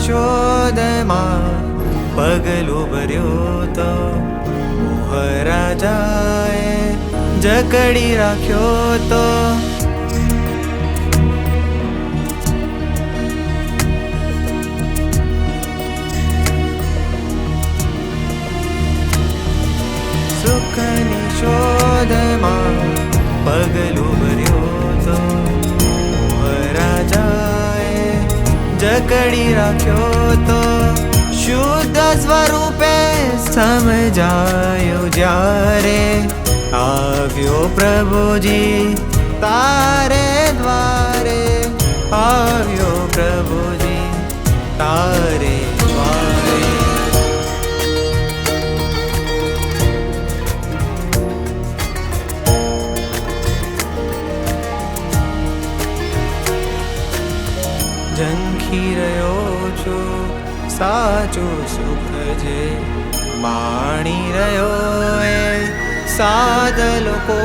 શોધમાં પગલું ભર્યું તો મોહરાજાએ જકડી રાખ્યો તો સુખની શોધમાં પગલું ભર્યું તો રાજાએ જકડી રાખ્યો તો શુદ્ધ સ્વરૂપે સમજાયો જ્યારે આવ્યો પ્રભુજી તારે દ્વારે આવ્યો પ્રભુજી તારે દ્વારે ઝંખી રહ્યો છું સાચું સુખ જે માણી રહ્યો એ સાદ લોકો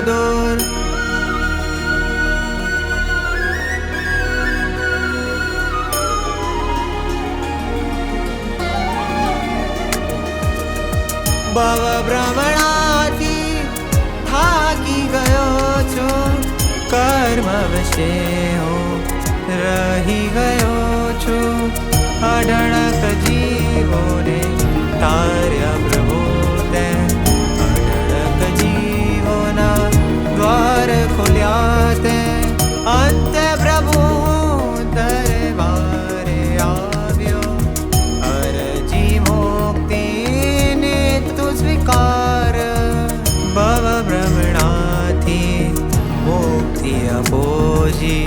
દૂર ભવ ભ્રમણાથી થાકી ગયો છું કર્મ વશે રહી ગયો છું અઢળક જીવોને તાર્યા પ્રભુ તે અઢળક જીવોના દ્વાર ખોલ્યા તે અંતે પ્રભુ દરબારે આવ્યો અરજી મુક્તિને તું સ્વીકાર ભવ ભ્રમણાથી મુક્તિ આપોજી